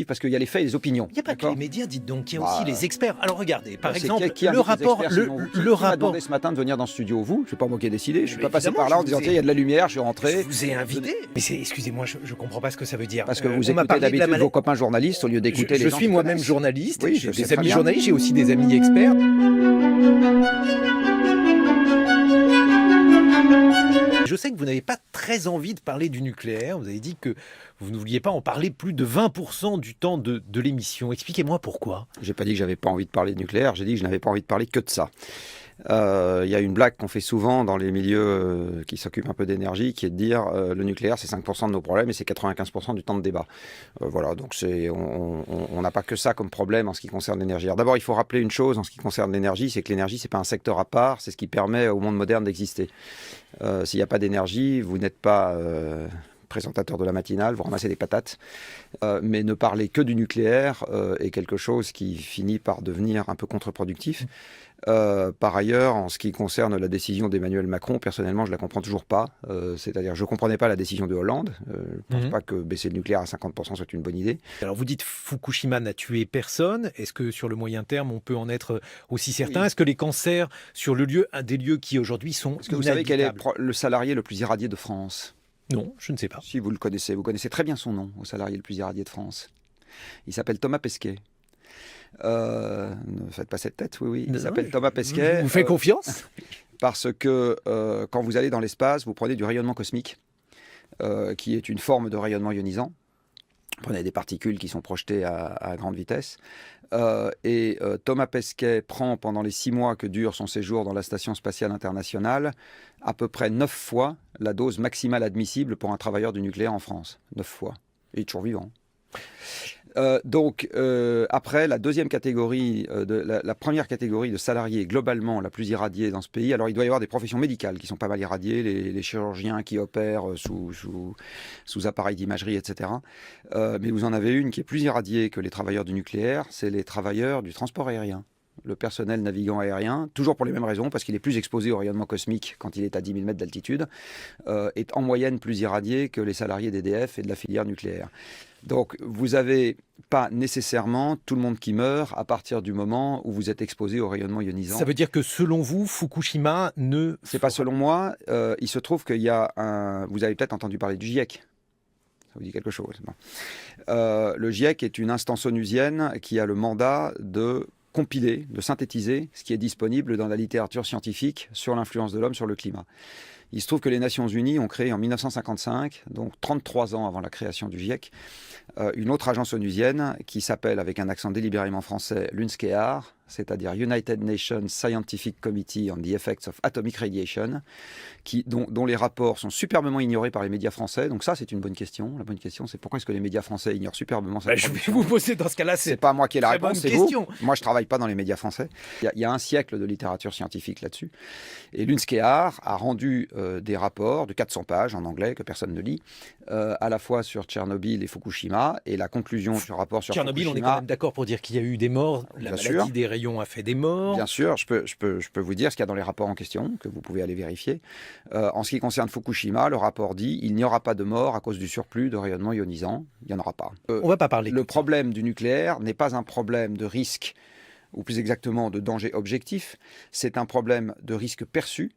Parce qu'il y a les faits et les opinions. Il n'y a pas que les médias, dites donc, il y a aussi Bah, les experts. Alors regardez, par exemple, qui a le rapport... Qui m'a demandé ce matin de venir dans ce studio? Vous? Je sais pas moi qui ai décidé. Je suis pas passé par là en disant tiens, il y a de la lumière, je suis rentré. Je vous ai invité. Mais excusez-moi, je comprends pas ce que ça veut dire. Parce que vous écoutez d'habitude vos copains journalistes au lieu d'écouter les gens. Je suis moi-même journaliste. Oui, j'ai des amis journalistes, j'ai aussi des amis experts. Je sais que vous n'avez pas très envie de parler du nucléaire. Vous avez dit que vous ne vouliez pas en parler plus de 20% du temps de l'émission. Expliquez-moi pourquoi. J'ai pas dit que j'avais pas envie de parler de nucléaire, j'ai dit que je n'avais pas envie de parler que de ça. Il y a une blague qu'on fait souvent dans les milieux qui s'occupent un peu d'énergie, qui est de dire le nucléaire c'est 5% de nos problèmes et c'est 95% du temps de débat. Voilà, donc on n'a pas que ça comme problème en ce qui concerne l'énergie. Alors d'abord, il faut rappeler une chose en ce qui concerne l'énergie, c'est que l'énergie c'est pas un secteur à part, c'est ce qui permet au monde moderne d'exister. S'il n'y a pas d'énergie, vous n'êtes pas présentateur de la matinale, vous ramassez des patates, mais ne parler que du nucléaire est quelque chose qui finit par devenir un peu contre-productif. Par ailleurs, en ce qui concerne la décision d'Emmanuel Macron, personnellement, je la comprends toujours pas. C'est-à-dire, je comprenais pas la décision de Hollande. Je pense pas que baisser le nucléaire à 50% soit une bonne idée. Alors, vous dites Fukushima n'a tué personne. Est-ce que sur le moyen terme, on peut en être aussi certain? Oui. Est-ce que les cancers sur un des lieux qui aujourd'hui sont Est-ce que vous savez quel est le salarié le plus irradié de France? Non, je ne sais pas. Si vous le connaissez, vous connaissez très bien son nom, au salarié le plus irradié de France. Il s'appelle Thomas Pesquet. Ne faites pas cette tête, oui. Il s'appelle Thomas Pesquet. Je vous fais confiance. Parce que quand vous allez dans l'espace, vous prenez du rayonnement cosmique, qui est une forme de rayonnement ionisant. Vous prenez des particules qui sont projetées à grande vitesse. Thomas Pesquet prend, pendant les 6 mois que dure son séjour dans la Station spatiale internationale, à peu près 9 fois la dose maximale admissible pour un travailleur du nucléaire en France. 9 fois. Et il est toujours vivant. Après, la deuxième catégorie, la première catégorie de salariés globalement la plus irradiée dans ce pays, alors il doit y avoir des professions médicales qui sont pas mal irradiées, les chirurgiens qui opèrent sous appareil d'imagerie, etc. Mais vous en avez une qui est plus irradiée que les travailleurs du nucléaire, c'est les travailleurs du transport aérien. Le personnel navigant aérien, toujours pour les mêmes raisons, parce qu'il est plus exposé au rayonnement cosmique quand il est à 10 000 mètres d'altitude, est en moyenne plus irradié que les salariés d'EDF et de la filière nucléaire. Donc, vous n'avez pas nécessairement tout le monde qui meurt à partir du moment où vous êtes exposé au rayonnement ionisant. Ça veut dire que selon vous, Fukushima ne... C'est pas selon moi. Il se trouve qu'il y a un... Vous avez peut-être entendu parler du GIEC. Ça vous dit quelque chose? Non. Le GIEC est une instance onusienne qui a le mandat de compiler, de synthétiser ce qui est disponible dans la littérature scientifique sur l'influence de l'homme sur le climat. Il se trouve que les Nations Unies ont créé en 1955, donc 33 ans avant la création du GIEC, une autre agence onusienne qui s'appelle, avec un accent délibérément français, l'UNSCEAR, c'est-à-dire United Nations Scientific Committee on the Effects of Atomic Radiation, dont les rapports sont superbement ignorés par les médias français. Donc ça, c'est une bonne question. La bonne question, c'est pourquoi est-ce que les médias français ignorent superbement cette Je vais vous poser dans ce cas-là, c'est pas moi qui ai la réponse, c'est vous. Question. Moi, je travaille pas dans les médias français. Il y a un siècle de littérature scientifique là-dessus. Et l'UNSCEAR a rendu des rapports de 400 pages en anglais que personne ne lit, à la fois sur Tchernobyl et Fukushima. Et la conclusion du rapport sur Tchernobyl, Fukushima... on est quand même d'accord pour dire qu'il y a eu des morts. La maladie des rayons a fait des morts. Bien sûr, je peux vous dire ce qu'il y a dans les rapports en question, que vous pouvez aller vérifier. En ce qui concerne Fukushima, le rapport dit il n'y aura pas de mort à cause du surplus de rayonnement ionisant. Il n'y en aura pas. On ne va pas parler. Le problème du nucléaire n'est pas un problème de risque, ou plus exactement de danger objectif, c'est un problème de risque perçu.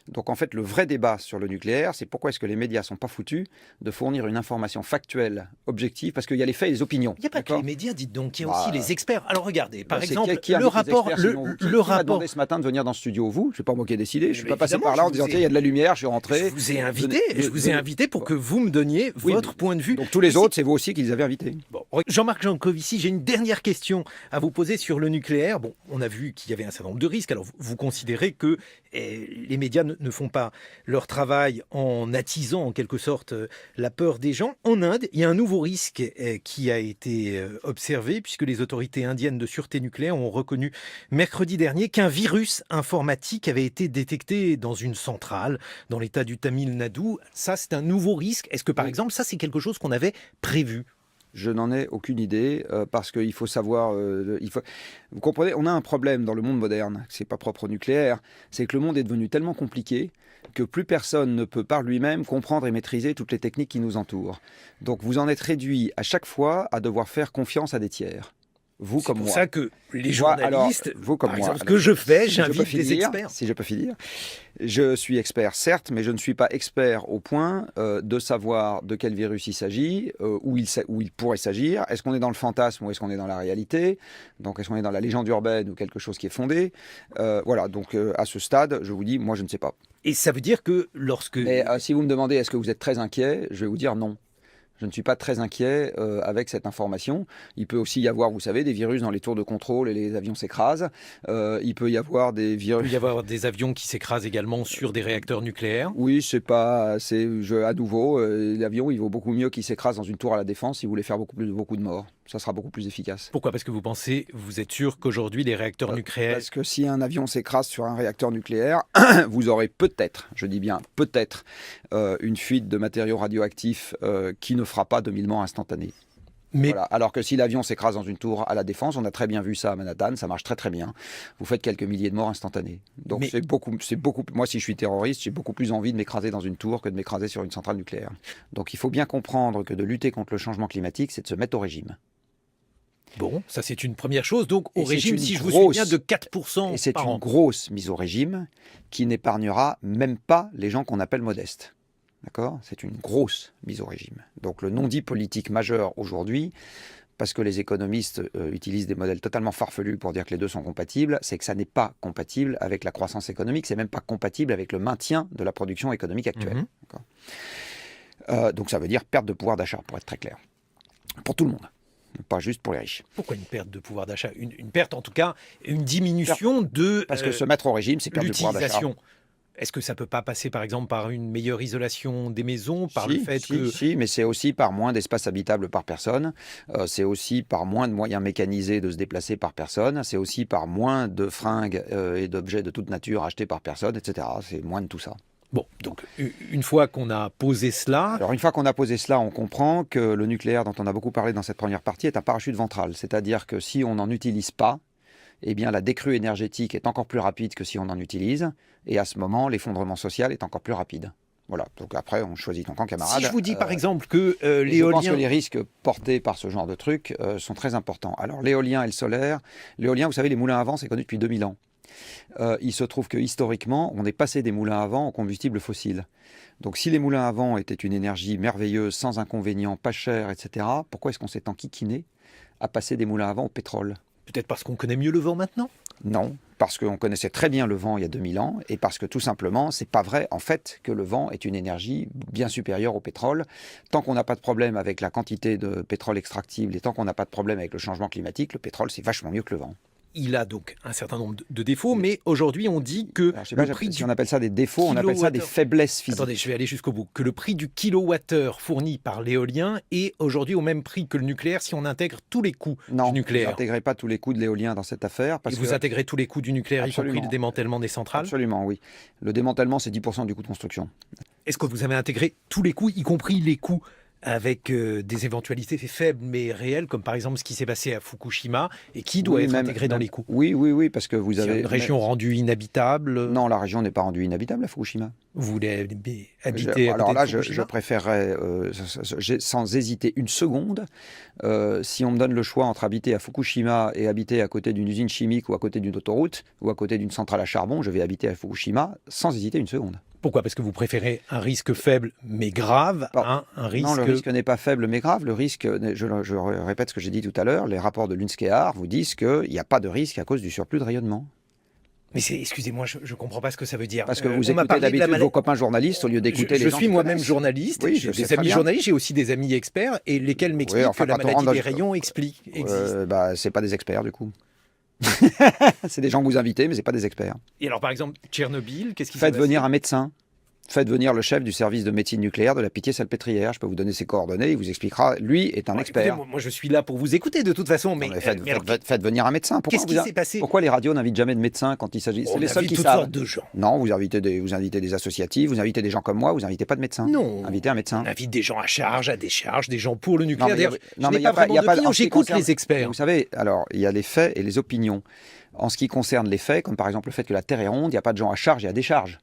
Donc en fait, le vrai débat sur le nucléaire, c'est pourquoi est-ce que les médias ne sont pas foutus de fournir une information factuelle, objective, parce qu'il y a les faits et les opinions. Il n'y a pas que les médias, dites donc, il y a aussi les experts. Alors regardez, par exemple, qui le rapport... Qui m'a demandé ce matin de venir dans ce studio? Vous? Je sais pas moi qui ai décidé, je suis pas passé par là en disant tiens, il y a de la lumière, je suis rentré. Je vous ai invité pour que vous me donniez votre point de vue. Donc tous les autres, c'est vous aussi qui les avez invités. Bon, Jean-Marc Jancovici, j'ai une dernière question à vous poser sur le nucléaire. Bon, on a vu qu'il y avait un certain nombre de risques. Alors vous considérez que les médias ne font pas leur travail en attisant en quelque sorte la peur des gens. En Inde, il y a un nouveau risque qui a été observé puisque les autorités indiennes de sûreté nucléaire ont reconnu mercredi dernier qu'un virus informatique avait été détecté dans une centrale dans l'état du Tamil Nadu. Ça, c'est un nouveau risque. Est-ce que par exemple, ça, c'est quelque chose qu'on avait prévu? Je n'en ai aucune idée parce qu'il faut savoir. Vous comprenez, on a un problème dans le monde moderne, c'est pas propre au nucléaire, c'est que le monde est devenu tellement compliqué que plus personne ne peut par lui-même comprendre et maîtriser toutes les techniques qui nous entourent. Donc vous en êtes réduit à chaque fois à devoir faire confiance à des tiers. Vous comme moi. C'est pour ça que les journalistes, vous comme par moi, exemple, ce que je fais, si j'invite des experts. Si je peux finir. Je suis expert, certes, mais je ne suis pas expert au point de savoir de quel virus il s'agit, où il pourrait s'agir. Est-ce qu'on est dans le fantasme ou est-ce qu'on est dans la réalité? Donc, est-ce qu'on est dans la légende urbaine ou quelque chose qui est fondé? Voilà, donc à ce stade, je vous dis, moi, je ne sais pas. Et ça veut dire que lorsque... Mais si vous me demandez, est-ce que vous êtes très inquiet? Je vais vous dire non. Je ne suis pas très inquiet avec cette information. Il peut aussi y avoir, vous savez, des virus dans les tours de contrôle et les avions s'écrasent. Il peut y avoir des virus... Il peut y avoir des avions qui s'écrasent également sur des réacteurs nucléaires. Oui, c'est pas... à nouveau, l'avion, il vaut beaucoup mieux qu'il s'écrase dans une tour à la Défense si vous voulez faire beaucoup de morts. Ça sera beaucoup plus efficace. Pourquoi? Parce que vous êtes sûr qu'aujourd'hui, les réacteurs nucléaires... Parce que si un avion s'écrase sur un réacteur nucléaire, vous aurez peut-être, je dis bien peut-être, une fuite de matériaux radioactifs qui ne fera pas de millement instantané. Mais... Voilà. Alors que si l'avion s'écrase dans une tour à la Défense, on a très bien vu ça à Manhattan, ça marche très très bien. Vous faites quelques milliers de morts instantanées. Donc c'est beaucoup. Moi, si je suis terroriste, j'ai beaucoup plus envie de m'écraser dans une tour que de m'écraser sur une centrale nucléaire. Donc il faut bien comprendre que de lutter contre le changement climatique, c'est de se mettre au régime. Bon, ça c'est une première chose. Donc au régime, si je vous suis bien, de 4%. Et c'est une grosse mise au régime qui n'épargnera même pas les gens qu'on appelle modestes. D'accord ? C'est une grosse mise au régime. Donc le non-dit politique majeur aujourd'hui, parce que les économistes utilisent des modèles totalement farfelus pour dire que les deux sont compatibles, c'est que ça n'est pas compatible avec la croissance économique, c'est même pas compatible avec le maintien de la production économique actuelle. Donc ça veut dire perte de pouvoir d'achat, pour être très clair. Pour tout le monde. Pas juste pour les riches. Pourquoi une perte de pouvoir d'achat ? Une perte, en tout cas, une diminution de... Parce que se mettre au régime, c'est perdre de pouvoir d'achat. Est-ce que ça ne peut pas passer, par exemple, par une meilleure isolation des maisons, par le fait que... Si, mais c'est aussi par moins d'espace habitable par personne, c'est aussi par moins de moyens mécanisés de se déplacer par personne, c'est aussi par moins de fringues et d'objets de toute nature achetés par personne, etc. C'est moins de tout ça. Bon, donc une fois qu'on a posé cela... Alors une fois qu'on a posé cela, on comprend que le nucléaire dont on a beaucoup parlé dans cette première partie est un parachute ventral. C'est-à-dire que si on n'en utilise pas, eh bien la décrue énergétique est encore plus rapide que si on en utilise. Et à ce moment, l'effondrement social est encore plus rapide. Voilà, donc après, on choisit ton camp, camarade. Si je vous dis par exemple que l'éolien... Je pense que les risques portés par ce genre de trucs sont très importants. Alors l'éolien et le solaire, l'éolien, vous savez, les moulins à vent, c'est connu depuis 2000 ans. Il se trouve que historiquement, on est passé des moulins à vent au combustible fossile. Donc si les moulins à vent étaient une énergie merveilleuse, sans inconvénients, pas chère, etc., pourquoi est-ce qu'on s'est enquiquiné à passer des moulins à vent au pétrole ? Peut-être parce qu'on connaît mieux le vent maintenant ? Non, parce qu'on connaissait très bien le vent il y a 2000 ans, et parce que tout simplement, c'est pas vrai en fait que le vent est une énergie bien supérieure au pétrole. Tant qu'on n'a pas de problème avec la quantité de pétrole extractible, et tant qu'on n'a pas de problème avec le changement climatique, le pétrole c'est vachement mieux que le vent. Il a donc un certain nombre de défauts, mais aujourd'hui on dit que alors, je sais pas, si on appelle ça des défauts, on appelle ça des faiblesses physiques. Attendez, je vais aller jusqu'au bout. Que le prix du kilowattheure fourni par l'éolien est aujourd'hui au même prix que le nucléaire si on intègre tous les coûts du nucléaire. Non, vous n'intégrez pas tous les coûts de l'éolien dans cette affaire. Et vous intégrez tous les coûts du nucléaire, absolument, y compris le démantèlement des centrales ? Absolument, oui. Le démantèlement, c'est 10% du coût de construction. Est-ce que vous avez intégré tous les coûts, y compris les coûts avec des éventualités faibles mais réelles, comme par exemple ce qui s'est passé à Fukushima, et qui doit être intégré dans les coûts ? Oui, parce que vous avez... une région rendue inhabitable ? Non, la région n'est pas rendue inhabitable à Fukushima. Vous voulez habiter alors là, je préférerais, sans hésiter une seconde, si on me donne le choix entre habiter à Fukushima et habiter à côté d'une usine chimique ou à côté d'une autoroute ou à côté d'une centrale à charbon, je vais habiter à Fukushima sans hésiter une seconde. Pourquoi ? Parce que vous préférez un risque faible mais grave à un risque... Non, le risque n'est pas faible mais grave. Le risque, je répète ce que j'ai dit tout à l'heure, les rapports de l'UNSCEAR vous disent qu'il n'y a pas de risque à cause du surplus de rayonnement. Mais excusez-moi, je ne comprends pas ce que ça veut dire. Parce que vous écoutez d'habitude vos copains journalistes au lieu d'écouter les gens. Je suis moi-même journaliste, oui, j'ai des amis journalistes, j'ai aussi des amis experts, et lesquels m'expliquent que la maladie des rayons existe. C'est pas des experts du coup. C'est des gens que vous invitez, mais c'est pas des experts. Et alors par exemple, Tchernobyl, qu'est-ce qui Faites venir un médecin. Faites venir le chef du service de médecine nucléaire de la Pitié-Salpêtrière. Je peux vous donner ses coordonnées, il vous expliquera. Lui est un expert. Écoutez, moi, je suis là pour vous écouter de toute façon. Mais, Faites venir un médecin. Qu'est-ce qui s'est passé? Pourquoi les radios n'invitent jamais de médecins quand il s'agit? C'est les seuls qui toutes savent. sortes de gens. Non, vous invitez des associatifs, vous invitez des gens comme moi, vous invitez pas de médecins. Non. Invitez un médecin. On invite des gens à charge, à décharge, des gens pour le nucléaire. D'ailleurs, non, je mais n'ai pas vraiment d'opinion, j'écoute les experts. Vous savez, alors, il y a les faits et les opinions. En ce qui concerne les faits, comme par exemple le fait que la Terre est ronde, il n'y a pas de gens à charge et à décharge.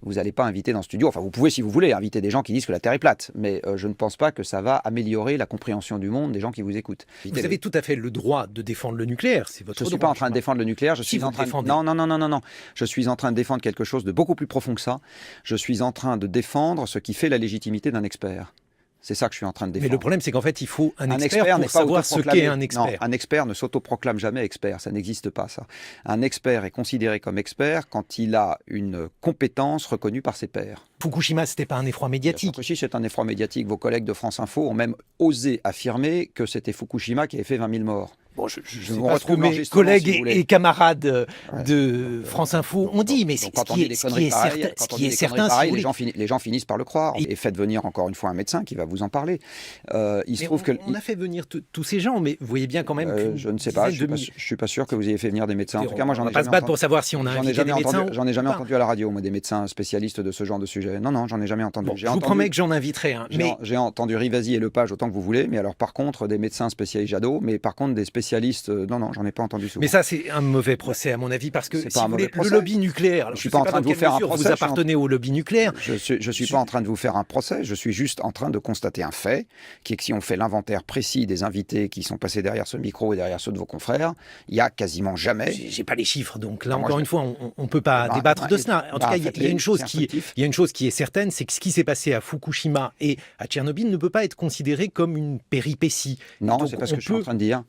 Vous n'allez pas inviter dans ce studio, enfin vous pouvez si vous voulez inviter des gens qui disent que la Terre est plate, mais je ne pense pas que ça va améliorer la compréhension du monde des gens qui vous écoutent. Vous avez tout à fait le droit de défendre le nucléaire, c'est votre droit. Je ne suis pas en train de défendre le nucléaire, je suis en train de... Non. Je suis en train de défendre quelque chose de beaucoup plus profond que ça. Je suis en train de défendre ce qui fait la légitimité d'un expert. C'est ça que je suis en train de défendre. Mais le problème, c'est qu'en fait, il faut un expert pour savoir ce qu'est un expert. Non, un expert ne s'autoproclame jamais expert, ça n'existe pas ça. Un expert est considéré comme expert quand il a une compétence reconnue par ses pairs. Fukushima, c'était pas un effroi médiatique. Fukushima, c'est un effroi médiatique. Vos collègues de France Info ont même osé affirmer que c'était Fukushima qui avait fait 20 000 morts. Bon, je sais pas ce que mes collègues et camarades de France Info ont dit, mais ce qui est certain, les gens finissent par le croire. Et faites venir encore une fois un médecin qui va vous en parler. Il se trouve on a fait venir tous ces gens, mais vous voyez bien quand même. Je ne sais pas, je suis pas sûr que vous ayez fait venir des médecins. En tout cas, moi, j'en ai jamais entendu. Pour savoir si on a invité des médecins. J'en ai jamais entendu à la radio, moi, des médecins spécialistes de ce genre de sujet. Non, j'en ai jamais entendu. Je vous promets que j'en inviterai un. J'ai entendu Rivasi et Lepage autant que vous voulez, mais alors par contre des médecins spécialistes Jadot, mais par contre des spécialistes, non, j'en ai pas entendu souvent. Mais ça, c'est un mauvais procès à mon avis, parce que si vous voulez, le lobby nucléaire. Alors, je suis pas en train de vous faire un procès. Vous appartenez au lobby nucléaire. Je suis pas en train de vous faire un procès. Je suis juste en train de constater un fait, qui est que si on fait l'inventaire précis des invités qui sont passés derrière ce micro et derrière ceux de vos confrères, il y a quasiment jamais. J'ai pas les chiffres, donc là encore une fois, on peut pas débattre de cela. En tout cas, il y a une chose qui est certaine, c'est que ce qui s'est passé à Fukushima et à Tchernobyl ne peut pas être considéré comme une péripétie. Non, c'est pas ce que je suis en train de dire.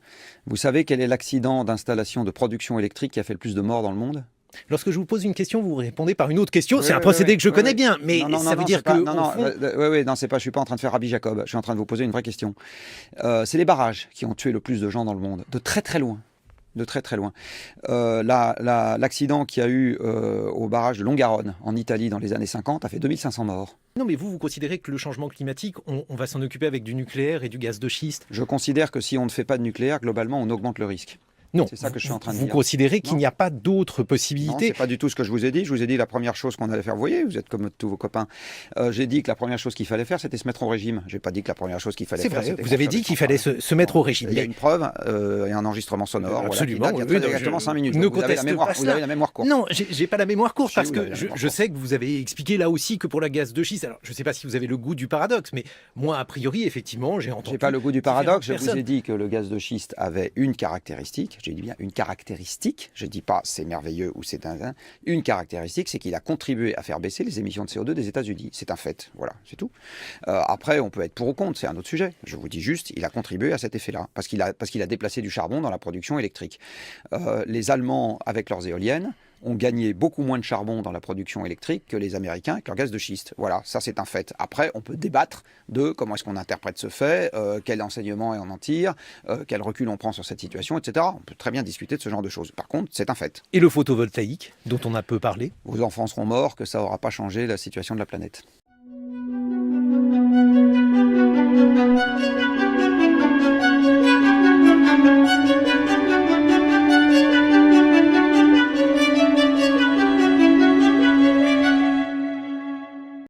Vous savez quel est l'accident d'installation de production électrique qui a fait le plus de morts dans le monde? Lorsque je vous pose une question, vous répondez par une autre question. C'est un procédé que je connais bien, mais ça veut dire que... Non, c'est pas. Je suis pas en train de faire Rabbi Jacob. Je suis en train de vous poser une vraie question. C'est les barrages qui ont tué le plus de gens dans le monde, de très très loin. L'accident qu'il y a eu au barrage de Longarone en Italie dans les années 50 a fait 2500 morts. Non, mais vous considérez que le changement climatique, on va s'en occuper avec du nucléaire et du gaz de schiste? Je considère que si on ne fait pas de nucléaire, globalement, on augmente le risque. Non, c'est ça que je suis en train de dire. Vous considérez qu'il n'y a pas d'autres possibilités? Non, c'est pas du tout ce que je vous ai dit. Je vous ai dit la première chose qu'on allait faire. Vous voyez, vous êtes comme tous vos copains. J'ai dit que la première chose qu'il fallait faire, c'était se mettre au régime. J'ai pas dit que la première chose qu'il fallait faire, c'était... Vous avez dit qu'il fallait se mettre au régime. Il y a une preuve et un enregistrement sonore. Absolument. Voilà, il y a exactement 5 minutes. Vous avez la mémoire courte. Non, j'ai pas la mémoire courte parce que je sais que vous avez expliqué là aussi que pour la gaz de schiste. Alors, je sais pas si vous avez le goût du paradoxe, mais moi, a priori, effectivement, j'ai entendu... J'ai pas le goût du paradoxe. Je vous ai dit que le gaz de schiste avait une caractéristique. J'ai dit bien une caractéristique. Je ne dis pas c'est merveilleux ou c'est une caractéristique, c'est qu'il a contribué à faire baisser les émissions de CO2 des États-Unis. C'est un fait, voilà, c'est tout. Après, on peut être pour ou contre, c'est un autre sujet. Je vous dis juste, il a contribué à cet effet-là, parce qu'il a déplacé du charbon dans la production électrique. Les Allemands, avec leurs éoliennes, ont gagné beaucoup moins de charbon dans la production électrique que les Américains avec leur gaz de schiste. Voilà, ça c'est un fait. Après, on peut débattre de comment est-ce qu'on interprète ce fait, quel enseignement on en tire, quel recul on prend sur cette situation, etc. On peut très bien discuter de ce genre de choses. Par contre, c'est un fait. Et le photovoltaïque, dont on a peu parlé? Vos enfants seront morts, que ça n'aura pas changé la situation de la planète.